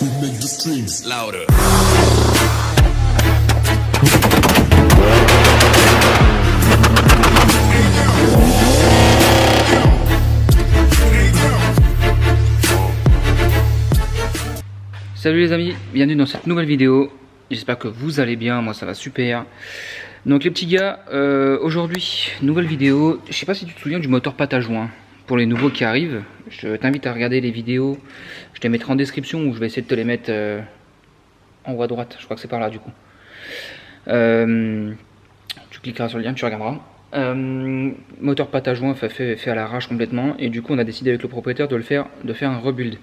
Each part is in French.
We make the streams louder. Salut les amis, bienvenue dans cette nouvelle vidéo. J'espère que vous allez bien, moi ça va super. Donc les petits gars, aujourd'hui, nouvelle vidéo. Je sais pas si tu te souviens du moteur pâte à joint. Pour les nouveaux qui arrivent, je t'invite à regarder les vidéos. Je les mettrai en description ou je vais essayer de te les mettre en haut à droite. Je crois que c'est par là du coup. Tu cliqueras sur le lien, tu regarderas. Moteur pâte à joint fait à l'arrache complètement. Et du coup on a décidé avec le propriétaire de faire un rebuild.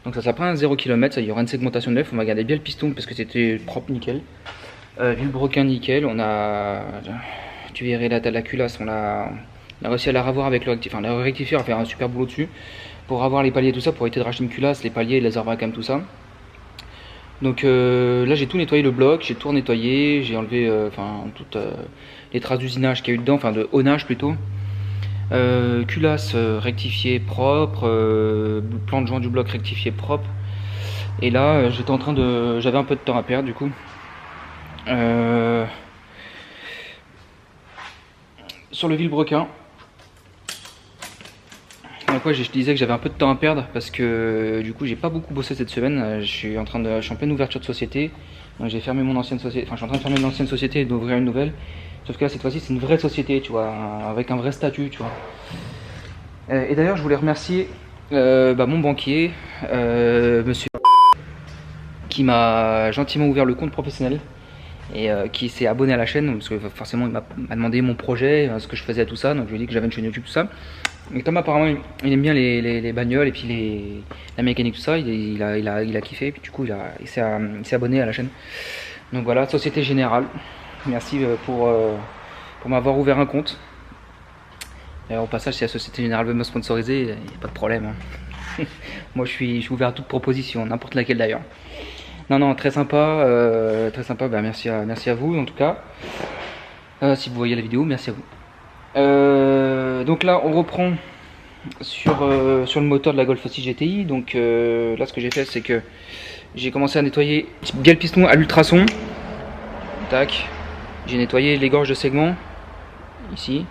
Donc ça prend un 0 km, il y aura une segmentation neuve. On va garder bien le piston parce que c'était propre, nickel. Vilebrequin nickel, tu verrais la culasse, on a réussi à la revoir avec le rectifier, le rectifier, à faire un super boulot dessus pour avoir les paliers, tout ça, pour éviter de racheter une culasse, les paliers, les arbres tout ça. Donc là j'ai tout nettoyé, le bloc, j'ai tout nettoyé, j'ai enlevé toutes les traces d'usinage qu'il y a eu dedans, enfin de honnage plutôt. Culasse rectifiée propre, plan de joint du bloc rectifié propre. Et là j'avais un peu de temps à perdre du coup. Sur le vilebrequin. Donc ouais, je disais que j'avais un peu de temps à perdre parce que du coup j'ai pas beaucoup bossé cette semaine. Je suis en pleine ouverture de société. Donc j'ai fermé mon ancienne société. Enfin je suis en train de fermer mon ancienne société et d'ouvrir une nouvelle. Sauf que là cette fois-ci c'est une vraie société, tu vois, avec un vrai statut, tu vois. Et d'ailleurs je voulais remercier mon banquier, monsieur, qui m'a gentiment ouvert le compte professionnel et qui s'est abonné à la chaîne parce que forcément il m'a demandé mon projet, ce que je faisais à tout ça. Donc je lui ai dit que j'avais une chaîne YouTube, tout ça. Et comme apparemment il aime bien les bagnoles et puis la mécanique, tout ça, il a kiffé et puis du coup il s'est abonné à la chaîne. Donc voilà, Société Générale, merci pour m'avoir ouvert un compte. Et au passage, si la Société Générale veut me sponsoriser, il n'y a pas de problème, hein. Moi je suis ouvert à toute proposition, n'importe laquelle d'ailleurs. Non, très sympa, merci à vous en tout cas. Si vous voyez la vidéo, merci à vous. Donc là on reprend sur le moteur de la Golf 6 GTI. Donc là ce que j'ai fait c'est que j'ai commencé à nettoyer bien le piston à l'ultrason. Tac, j'ai nettoyé les gorges de segment ici.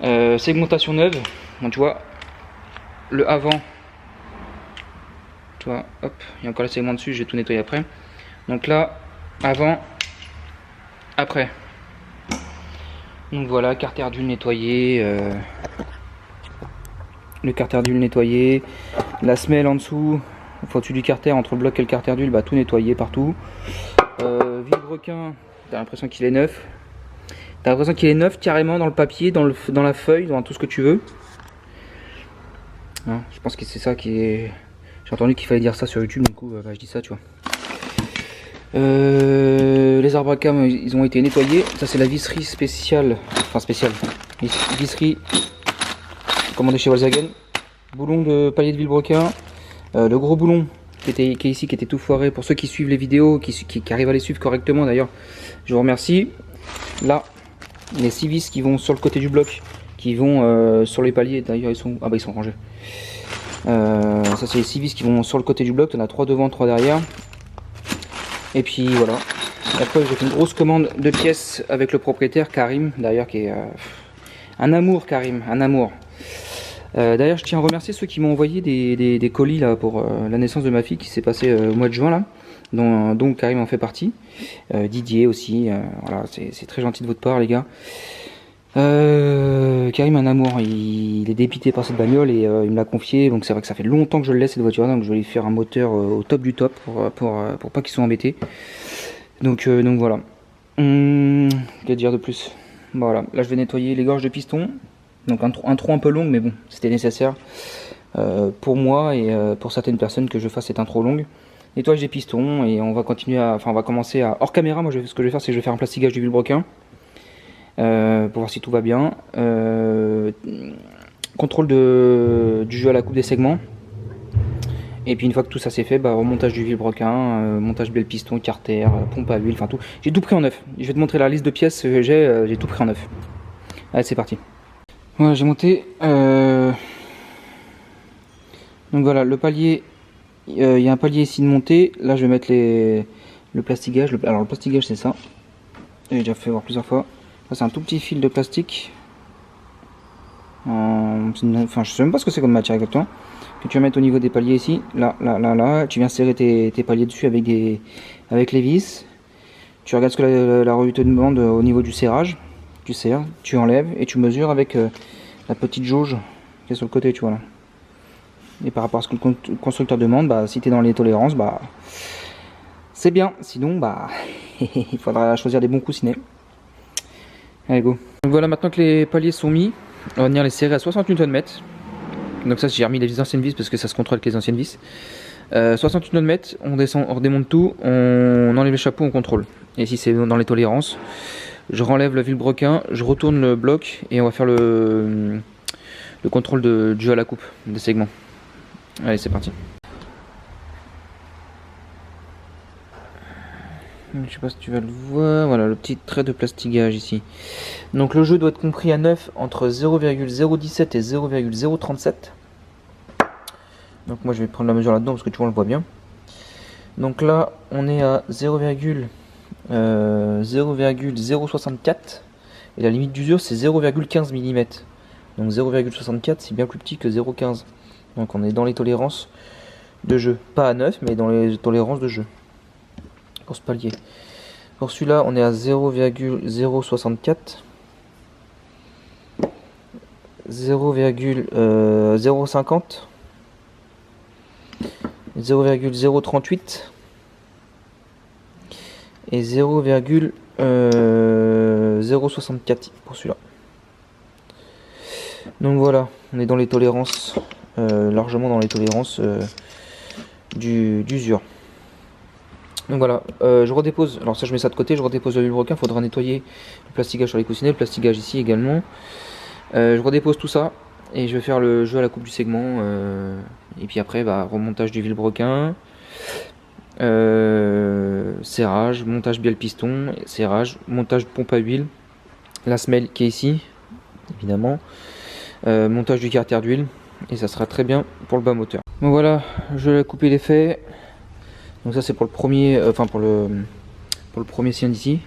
Segmentation neuve, donc tu vois le avant, tu vois, hop, il y a encore le segment dessus, j'ai tout nettoyé après. Donc là, avant, après. Donc voilà, carter d'huile nettoyé, le carter d'huile nettoyé, la semelle en dessous, enfin au-dessus du carter, entre le bloc et le carter d'huile, tout nettoyé partout. Vilebrequin, t'as l'impression qu'il est neuf. T'as l'impression qu'il est neuf carrément dans le papier, dans la feuille, dans tout ce que tu veux. Hein, je pense que c'est ça qui est... J'ai entendu qu'il fallait dire ça sur YouTube, du coup je dis ça, tu vois. Les arbres à cam, ils ont été nettoyés. Ça c'est la visserie spéciale, visserie commandée chez Volkswagen. Boulon de palier de vilebrequin. Le gros boulon qui est ici, qui était tout foiré. Pour ceux qui suivent les vidéos, qui arrivent à les suivre correctement d'ailleurs, je vous remercie. Là, les 6 vis qui vont sur le côté du bloc, qui vont sur les paliers, d'ailleurs ils sont rangés. Ça c'est les 6 vis qui vont sur le côté du bloc, on a 3 devant, 3 derrière. Et puis voilà. Et après j'ai fait une grosse commande de pièces avec le propriétaire Karim, d'ailleurs qui est un amour. Karim, un amour. D'ailleurs je tiens à remercier ceux qui m'ont envoyé des colis là pour la naissance de ma fille qui s'est passée au mois de juin là. Donc Karim en fait partie, Didier aussi, voilà, c'est très gentil de votre part les gars. Karim un amour, il est dépité par cette bagnole et il me l'a confié, donc c'est vrai que ça fait longtemps que je le laisse cette voiture, donc je vais lui faire un moteur au top du top pour pas qu'ils soient embêtés. Donc voilà. Que dire de plus? Voilà, là je vais nettoyer les gorges de piston, donc un trou un peu long mais bon, c'était nécessaire pour moi et pour certaines personnes que je fasse cette intro longue. Nettoyage des pistons et on va commencer à hors caméra. Moi ce que je vais faire c'est que je vais faire un plastigage du vilebrequin pour voir si tout va bien. Contrôle du jeu à la coupe des segments. Et puis une fois que tout ça c'est fait, remontage du vilebrequin, montage bel piston, carter, pompe à huile, enfin tout. J'ai tout pris en neuf. Je vais te montrer la liste de pièces que j'ai tout pris en neuf. Allez c'est parti. Voilà, j'ai monté. Donc voilà, le palier Il y a un palier ici de montée. Là, je vais mettre le plastigage. Alors, le plastigage, c'est ça. J'ai déjà fait voir plusieurs fois. Ça, c'est un tout petit fil de plastique. Enfin, je sais même pas ce que c'est comme matière exactement. Que tu vas mettre au niveau des paliers ici. Là. Tu viens serrer tes paliers dessus avec les vis. Tu regardes ce que la revue te demande au niveau du serrage. Tu serres, tu enlèves et tu mesures avec la petite jauge qui est sur le côté, tu vois là. Et par rapport à ce que le constructeur demande, bah, si tu es dans les tolérances, bah, c'est bien. Sinon, bah, il faudra choisir des bons coussinets. Allez, go. Donc voilà, maintenant que les paliers sont mis, on va venir les serrer à 60 Nm. Donc ça, j'ai remis les anciennes vis parce que ça se contrôle avec les anciennes vis. 60 Nm, on redémonte tout, on enlève les chapeaux, on contrôle. Et si c'est dans les tolérances, je renlève le vilebrequin, je retourne le bloc et on va faire le contrôle du jeu à la coupe des segments. Allez, c'est parti. Je sais pas si tu vas le voir, voilà le petit trait de plastigage ici. Donc le jeu doit être compris à 9 entre 0,017 et 0,037. Donc moi je vais prendre la mesure là-dedans parce que tu vois on le voit bien. Donc là on est à 0,064 et la limite d'usure c'est 0,15 mm. Donc 0,64 c'est bien plus petit que 0,15. Donc on est dans les tolérances de jeu. Pas à 9 mais dans les tolérances de jeu. Pour ce palier. Pour celui-là on est à 0,064. 0,050. 0,038 et 0,064 pour celui-là. Donc voilà, on est dans les tolérances, largement dans les tolérances d'usure. Donc voilà, je redépose, alors ça je mets ça de côté, je redépose le vilebrequin, il faudra nettoyer le plastigage sur les coussinets, le plastigage ici également. Je redépose tout ça et je vais faire le jeu à la coupe du segment. Et puis après, bah, remontage du vilebrequin, serrage, montage bielle piston, serrage, montage pompe à huile, la semelle qui est ici, évidemment, montage du carter d'huile, et ça sera très bien pour le bas moteur. Donc voilà, je vais couper les faits. Donc ça c'est pour le premier, pour le premier cylindre ici.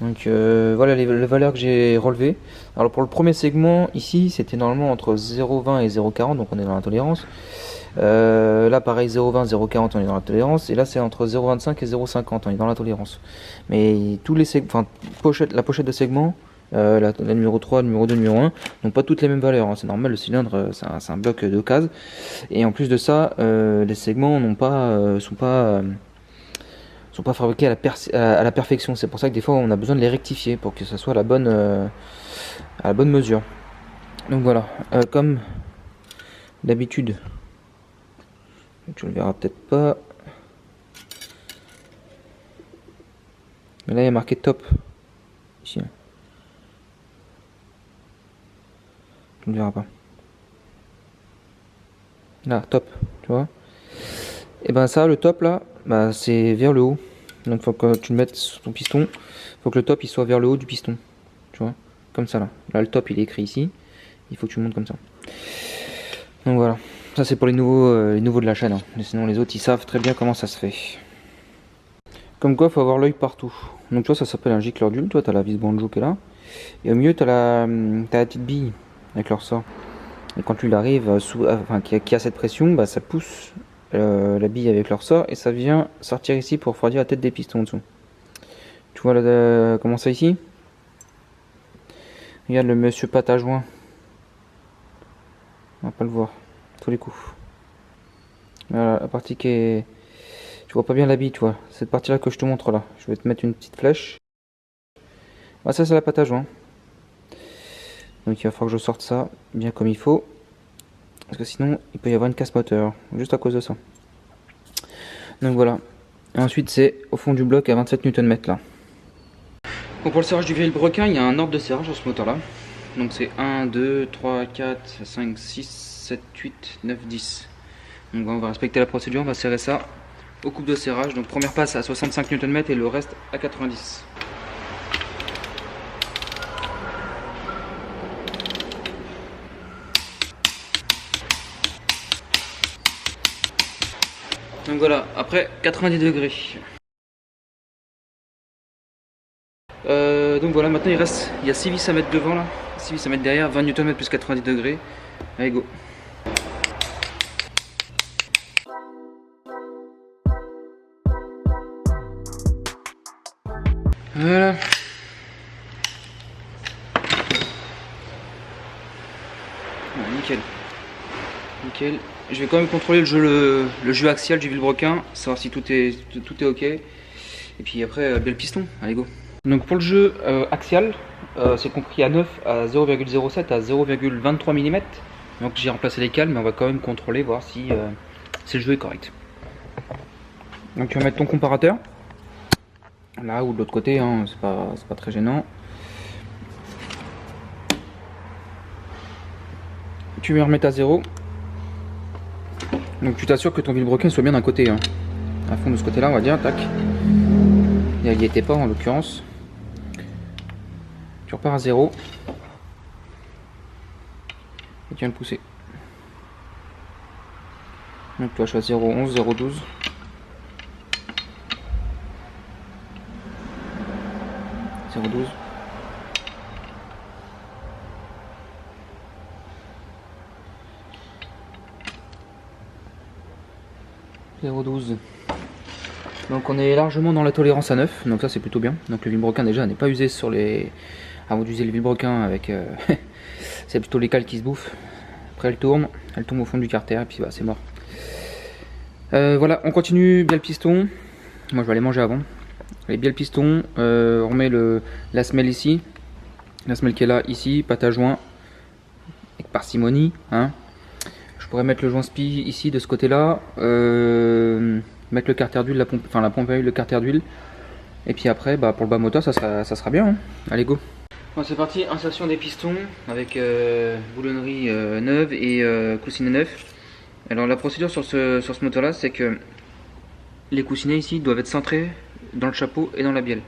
Donc voilà les valeurs que j'ai relevées. Alors pour le premier segment ici c'était normalement entre 0,20 et 0,40, donc on est dans la tolérance. Là pareil 0,20, 0,40 on est dans la tolérance. Et là c'est entre 0,25 et 0,50 on est dans la tolérance. Mais tous les segments, la pochette de segment, la numéro 3, numéro 2, numéro 1, donc pas toutes les mêmes valeurs, hein. C'est normal, le cylindre c'est un bloc de cases. Et en plus de ça, les segments sont pas fabriqués à la perfection. C'est pour ça que des fois on a besoin de les rectifier pour que ça soit à la bonne mesure. Donc voilà, comme d'habitude, tu le verras peut-être pas, mais là il y a marqué top ici. Tu ne le verras pas. Là, top, tu vois. Et ben ça, le top là, bah, c'est vers le haut. Donc faut que tu le mettes sur ton piston. Faut que le top il soit vers le haut du piston. Tu vois, comme ça là. Là le top il est écrit ici. Il faut que tu montes comme ça. Donc voilà. Ça c'est pour les nouveaux de la chaîne. Hein. Mais sinon les autres ils savent très bien comment ça se fait. Comme quoi faut avoir l'œil partout. Donc tu vois ça s'appelle un gicleur d'huile. Toi t'as la vis banjo qui est là. Et au milieu t'as la petite bille avec le ressort. Et quand tu l'arrives qui a cette pression, bah, ça pousse la bille avec le ressort et ça vient sortir ici pour refroidir la tête des pistons en dessous. Tu vois là, comment ça ici? Regarde le monsieur pâte à joint. On va pas le voir tous les coups. Voilà la partie qui est... Tu vois pas bien la bille, tu vois. Cette partie là que je te montre là. Je vais te mettre une petite flèche. Ah, ça c'est la pâte à joint. Donc il va falloir que je sorte ça bien comme il faut. Parce que sinon il peut y avoir une casse moteur. Juste à cause de ça. Donc voilà. Et ensuite c'est au fond du bloc à 27 Nm là. Donc pour le serrage du vilebrequin, il y a un ordre de serrage sur ce moteur là. Donc c'est 1, 2, 3, 4, 5, 6, 7, 8, 9, 10. Donc on va respecter la procédure, on va serrer ça au coupe de serrage. Donc première passe à 65 Nm et le reste à 90. Donc voilà, après 90 degrés. Donc voilà, maintenant il y a 6 vis à mettre devant là, 6 vis à mettre derrière, 20 Nm plus 90 degrés. Allez go. Voilà. Ouais, nickel. Nickel. Je vais quand même contrôler le jeu axial du vilebrequin, savoir si tout est ok. Et puis après, bien le piston. Allez go. Donc pour le jeu axial, c'est compris à 9, à 0,07, à 0,23 mm. Donc j'ai remplacé les cales, mais on va quand même contrôler, voir si le jeu est correct. Donc tu vas mettre ton comparateur, là ou de l'autre côté, hein, c'est pas très gênant. Tu vas remettre à 0. Donc tu t'assures que ton vilebrequin soit bien d'un côté, hein. À fond de ce côté là on va dire, tac. Il n'y était pas en l'occurrence. Tu repars à 0. Et tu viens le pousser. Donc tu vas choisir 0,11, 0,12. 0,12. 0,12. Donc on est largement dans la tolérance à 9, donc ça c'est plutôt bien. Donc le vilebrequin déjà n'est pas usé sur les... Avant d'user le vilebrequin avec... c'est plutôt les cales qui se bouffent. Après elle tombe au fond du carter et puis bah, c'est mort. Voilà, on continue bien le piston. Moi je vais aller manger avant. Allez, bien le piston, on remet la semelle ici. La semelle qui est là, ici, pâte à joint. Avec parcimonie, hein. Je pourrais mettre le joint spi ici de ce côté là, mettre le carter d'huile, la pompe à huile, le carter d'huile, et puis après bah, pour le bas moteur ça sera bien, hein. Allez go. Bon, c'est parti, installation des pistons avec boulonnerie neuve et coussinet neuf. Alors la procédure sur ce moteur là, c'est que les coussinets ici doivent être centrés dans le chapeau et dans la bielle,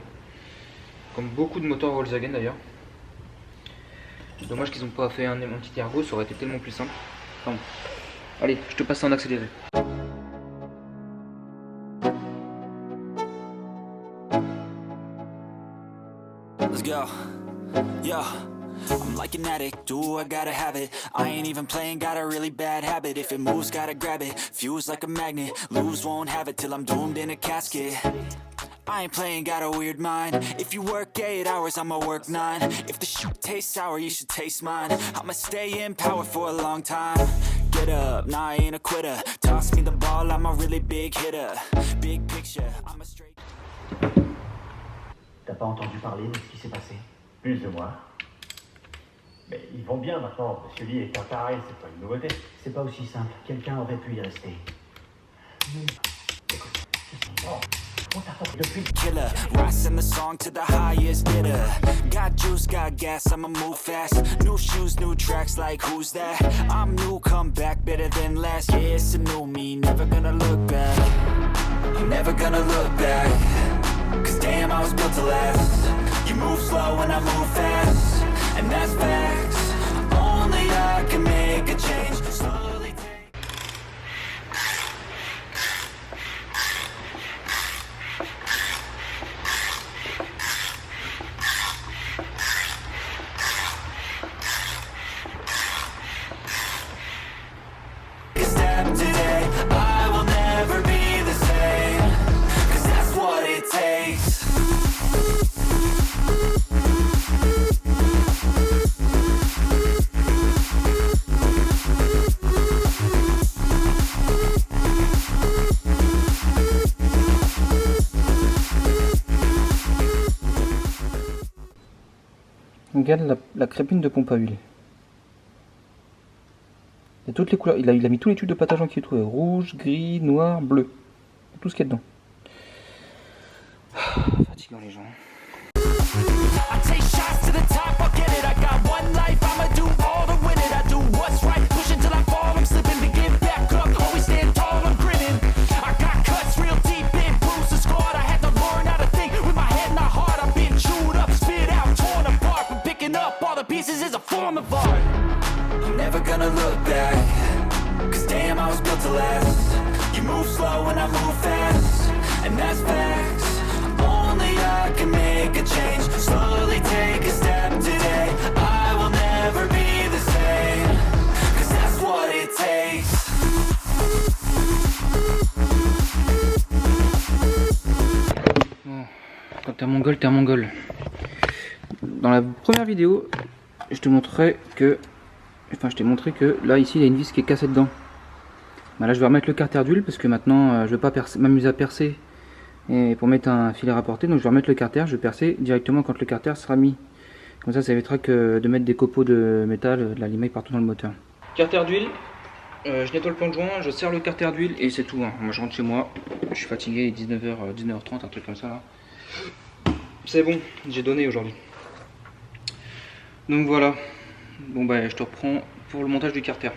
comme beaucoup de moteurs Volkswagen d'ailleurs. Dommage qu'ils n'ont pas fait un petit ergot, ça aurait été tellement plus simple. Enfin, allez, je te passe ça en accéléré. Let's go. Yo, I'm like an addict, do I gotta have it. I ain't even playing, got a really bad habit. If it moves, gotta grab it, fuse like a magnet. Lose, won't have it till I'm doomed in a casket. I ain't playing, got a weird mind. If you work 8 hours, I'ma work 9. If the shit tastes sour, you should taste mine. I'ma stay in power for a long time. Get up, nah, I ain't a quitter. Toss me the ball, I'm a really big hitter. Big picture, I'm a straight... T'as pas entendu parler de ce qui s'est passé? Plus de moi. Mais ils vont bien maintenant. Monsieur Lee est pareil, c'est pas une nouveauté. C'est pas aussi simple. Quelqu'un aurait pu y rester. Écoute, on t'attend depuis... Killer, rising the song to the highest bidder. Got juice, got gas, I'ma move fast. New shoes, new tracks, like who's that? I'm new, come back, better than last. Yeah, it's a new me, never gonna look back. I'm never gonna look back. Cause damn, I was built to last. You move slow and I move fast. And that's facts. Only I can make a change. Slowly take... A step today, I will never be the same. Cause that's what it takes. Regarde la crépine de pompe à huile. Il y a toutes les couleurs. Il a mis tous les tubes de pâte à joint qu'il a trouvé. Rouge, gris, noir, bleu. Tout ce qu'il y a dedans. Fatigant les gens. I take shots to the top, I'll get it. I got one life, I'ma do all to win it. I do what's right, push until I fall. I'm slipping to get back up, always stand tall, I'm grinning. I got cuts real deep in, bruised and scarred. I had to learn how to think with my head and my heart. I've been chewed up, spit out, torn apart. But picking up all the pieces is a form of art. I'm never gonna look back. Cause damn, I was built to last. You move slow and I move terre mongol. Dans la première vidéo, je t'ai montré que là ici il y a une vis qui est cassée dedans. Bah là je vais remettre le carter d'huile parce que maintenant je ne vais pas m'amuser à percer et pour mettre un filet rapporté, donc je vais remettre le carter, je vais percer directement quand le carter sera mis. Comme ça évitera que de mettre des copeaux de métal, de la limaille partout dans le moteur. Carter d'huile, je nettoie le plan de joint, je serre le carter d'huile et c'est tout. Hein. Moi je rentre chez moi, je suis fatigué, il est 19h30, un truc comme ça là. C'est bon, j'ai donné aujourd'hui. Donc voilà, bon bah je te reprends pour le montage du carter.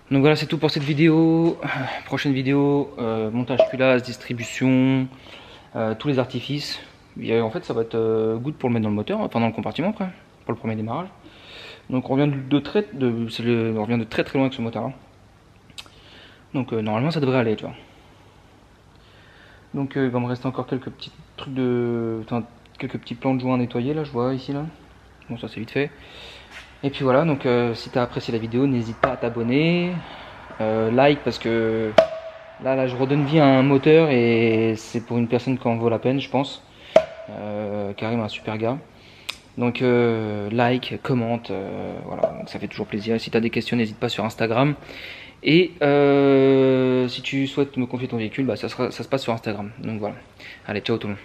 Donc voilà, c'est tout pour cette vidéo. Prochaine vidéo, montage culasse, distribution, tous les artifices. Et en fait, ça va être good pour le mettre dans le moteur, enfin dans le compartiment après, pour le premier démarrage. Donc on revient de très très loin avec ce moteur-là. Donc normalement, ça devrait aller, tu vois. Donc il va me rester encore quelques petits trucs quelques petits plans de joints à nettoyer là, je vois ici là. Bon, ça c'est vite fait. Et puis voilà, donc si tu as apprécié la vidéo, n'hésite pas à t'abonner, like, parce que là je redonne vie à un moteur et c'est pour une personne qui en vaut la peine, je pense. Karim, un super gars. Donc like, commente, voilà, donc ça fait toujours plaisir. Si tu as des questions, n'hésite pas sur Instagram. Et si tu souhaites me confier ton véhicule, bah, ça se passe sur Instagram. Donc voilà. Allez, ciao tout le monde.